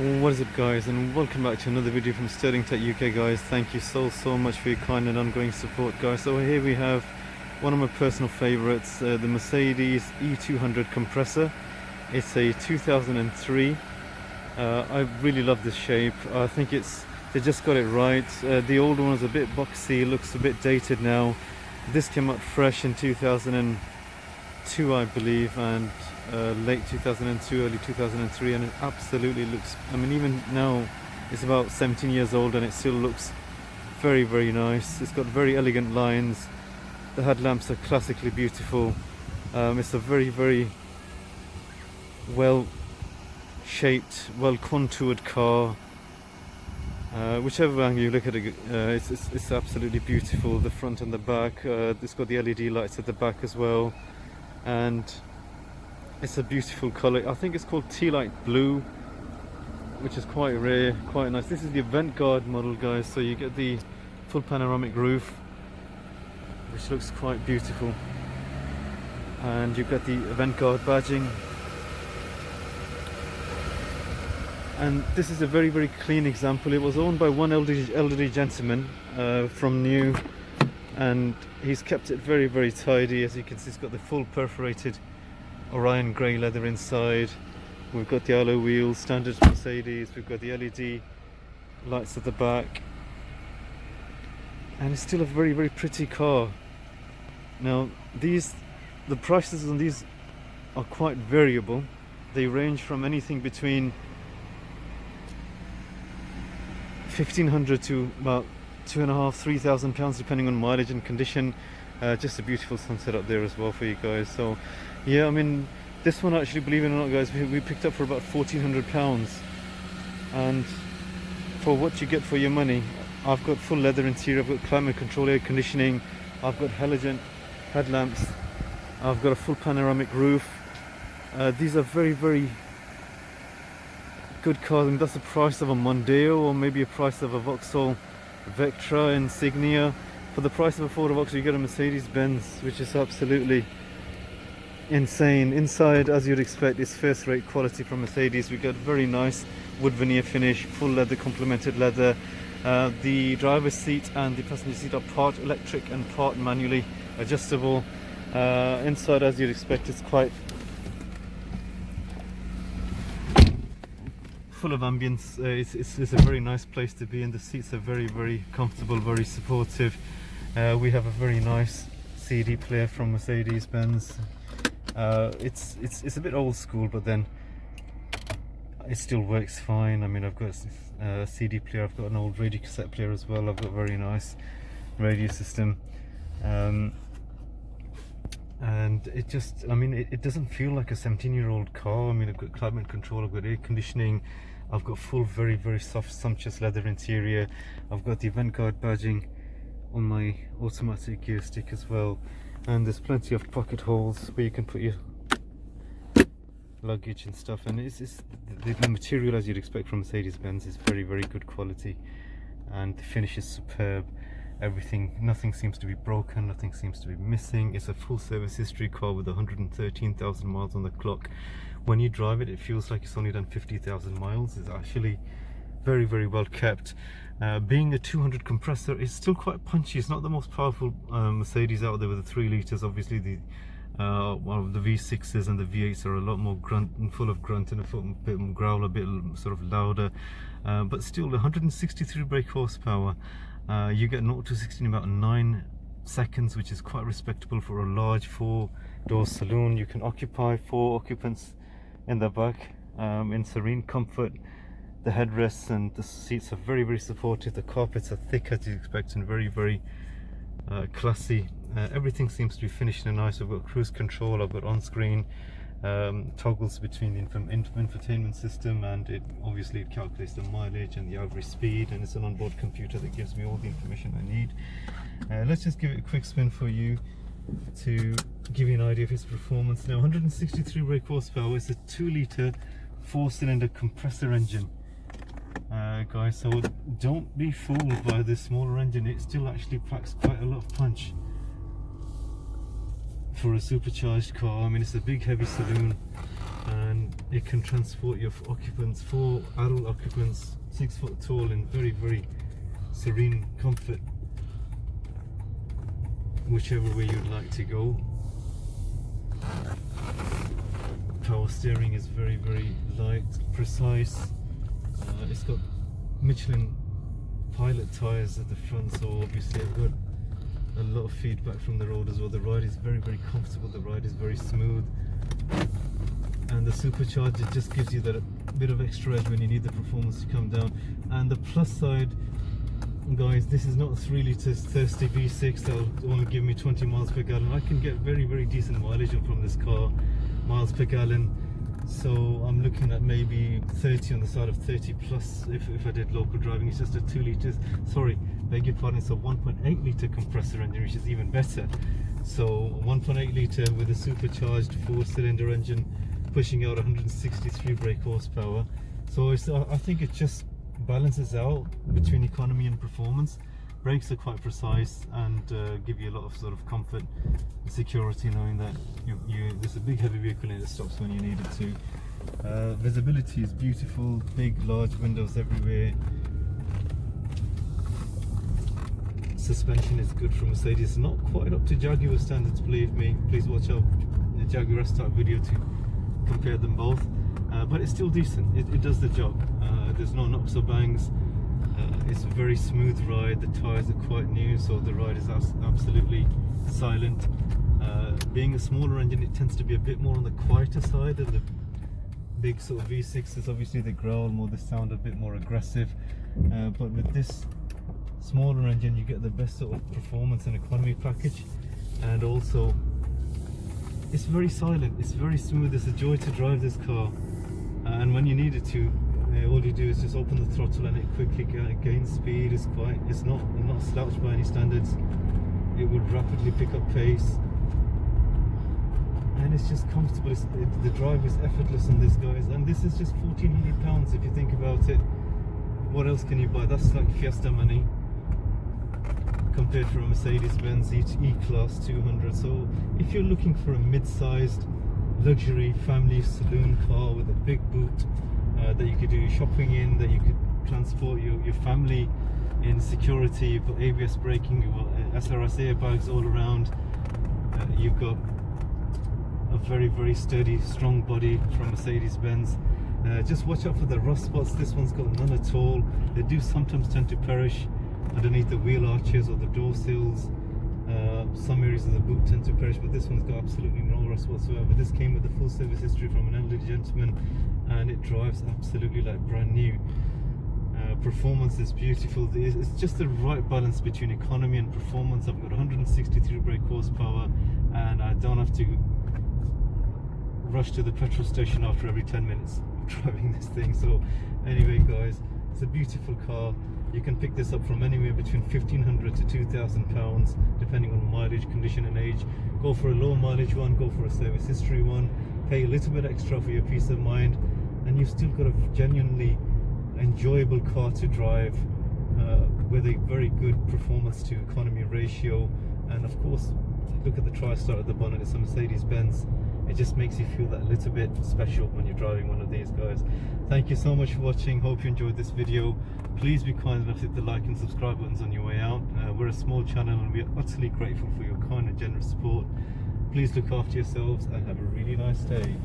What is up, guys, and welcome back to another video from Sterling Tech UK, guys. Thank you so much for your kind and ongoing support, guys. So here we have one of my personal favorites, the Mercedes E200 Kompressor. It's a 2003. I really love this shape. I think they just got it right. The old one was a bit boxy, looks a bit dated now. This came out fresh in 2002, I believe, and late 2002, early 2003, and it absolutely looks, I mean, even now it's about 17 years old and it still looks very nice. It's got very elegant lines. The headlamps are classically beautiful. It's a very well shaped, well contoured car. Whichever angle you look at it, it's absolutely beautiful. The front and the back. It's got the LED lights at the back as well, and it's a beautiful colour. I think it's called tea light blue, which is quite rare, quite nice. This is the Aventguard model, guys, so you get the full panoramic roof, which looks quite beautiful, and you've got the Aventguard badging. And this is a very clean example. It was owned by one elderly gentleman from new, and he's kept it very tidy. As you can see, it's got the full perforated Orion grey leather inside. We've got the alloy wheels, standard Mercedes. We've got the LED lights at the back, and it's still a very pretty car. Now the prices on these are quite variable. They range from anything between £1,500 to about £2,500–3,000, depending on mileage and condition. Just a beautiful sunset up there as well for you guys. So yeah, I mean, this one, actually, believe it or not, guys, we picked up for about £1,400, and for what you get for your money. I've got full leather interior, I've got climate control, air conditioning, I've got halogen headlamps, I've got a full panoramic roof. These are very good cars, and that's the price of a Mondeo, or maybe a price of a Vauxhall Vectra Insignia. For the price of a Ford Vauxhall, you get a Mercedes-Benz, which is absolutely insane. Inside, as you'd expect, is first-rate quality from Mercedes. We got very nice wood veneer finish, full leather, complemented leather. The driver's seat and the passenger seat are part electric and part manually adjustable. Inside, as you'd expect, it's quite full of ambience. It's a very nice place to be, and the seats are very comfortable, very supportive. We have a very nice CD player from Mercedes-Benz. It's a bit old school, but then it still works fine. I mean, I've got a CD player, I've got an old radio cassette player as well. I've got a very nice radio system, and it just, I mean, it doesn't feel like a 17-year-old car. I mean, I've got climate control, I've got air conditioning, I've got full very soft, sumptuous leather interior. I've got the Aventguard badging on my automatic gear stick as well, and there's plenty of pocket holes where you can put your luggage and stuff. And the material, as you'd expect from Mercedes-Benz, is very good quality, and the finish is superb. Everything, nothing seems to be broken, nothing seems to be missing. It's a full service history car with 113,000 miles on the clock. When you drive it, it feels like it's only done 50,000 miles. It's actually very well kept. Being a 200 compressor, it's still quite punchy. It's not the most powerful Mercedes out there with the 3 litres. Obviously the V6s and the V8s are a lot more grunt and full of grunt, and a bit more growl, a bit sort of louder, but still 163 brake horsepower. You get 0 to 60 in about 9 seconds, which is quite respectable for a large 4-door saloon. You can occupy 4 occupants in the back in serene comfort. The headrests and the seats are very supportive. The carpets are thick, as you expect, and very classy. Everything seems to be finished in nice. I've got cruise control, I've got on-screen toggles between the infotainment system, and it obviously calculates the mileage and the average speed, and it's an onboard computer that gives me all the information I need. Let's just give it a quick spin for you to give you an idea of its performance. Now, 163 brake horsepower. It's a 2-litre 4-cylinder compressor engine, guys, so don't be fooled by this smaller engine. It still actually packs quite a lot of punch for a supercharged car. I mean, it's a big heavy saloon, and It can transport your occupants, 4 adult occupants, 6 foot tall, in very, very serene comfort, whichever way you'd like to go. Power steering is very, very light, precise. It's got Michelin Pilot tyres at the front, so obviously I've got a lot of feedback from the road as well. The ride is very, very comfortable, the ride is very smooth, and the supercharger just gives you that bit of extra edge when you need the performance to come down. And the plus side, guys, this is not a 3 litres thirsty V6 that'll only give me 20 miles per gallon. I can get very, very decent mileage from this car, miles per gallon. So I'm looking at maybe 30 on the side of 30 plus if I did local driving. It's just a 2 litres, sorry, beg your pardon, it's a 1.8 litre compressor engine, which is even better. So 1.8 litre with a supercharged 4-cylinder engine pushing out 163 brake horsepower. So I think it just balances out between economy and performance. Brakes are quite precise and give you a lot of sort of comfort and security, knowing that there's a big heavy vehicle and it stops when you need it to. Visibility is beautiful, big large windows everywhere. Suspension is good from Mercedes, not quite up to Jaguar standards, believe me. Please watch out the Jaguar S-Type video to compare them both, but it's still decent. It does the job. There's no knocks or bangs. It's a very smooth ride. The tyres are quite new, so the ride is absolutely silent. Being a smaller engine, it tends to be a bit more on the quieter side, and the big sort of V6s, obviously they growl more, they sound a bit more aggressive. But with this smaller engine, you get the best sort of performance and economy package, and also it's very silent, it's very smooth. It's a joy to drive this car, and when you need it to, all you do is just open the throttle and it quickly gains speed. It's not slouched by any standards. It would rapidly pick up pace, and it's just comfortable. The drive is effortless on this, guys, and this is just £1,400 if you think about it. What else can you buy? That's like Fiesta money compared to a Mercedes-Benz E-Class 200. So if you're looking for a mid-sized luxury family saloon car with a big boot that you could do shopping in, that you could transport your family in security, you've got ABS braking, you've got SRS airbags all around, you've got a very, very sturdy, strong body from Mercedes-Benz. Just watch out for the rust spots. This one's got none at all. They do sometimes tend to perish underneath the wheel arches or the door sills. Some areas of the boot tend to perish, but this one's got absolutely no rust whatsoever. This came with a full service history from an elderly gentleman, and it drives absolutely like brand new. Performance is beautiful. It's just the right balance between economy and performance. I've got 163 brake horsepower, and I don't have to rush to the petrol station after every 10 minutes of driving this thing. So anyway, guys, it's a beautiful car. You can pick this up from anywhere between £1,500 to £2,000 depending on mileage, condition and age. Go for a low mileage one, go for a service history one, pay a little bit extra for your peace of mind, and you've still got a genuinely enjoyable car to drive with a very good performance to economy ratio. And of course, look at the TriStar at the bonnet. It's a Mercedes-Benz. It just makes you feel that little bit special when you're driving one of these, guys. Thank you so much for watching. Hope you enjoyed this video. Please be kind enough to hit the like and subscribe buttons on your way out. We're a small channel and we are utterly grateful for your kind and generous support. Please look after yourselves and have a really nice day.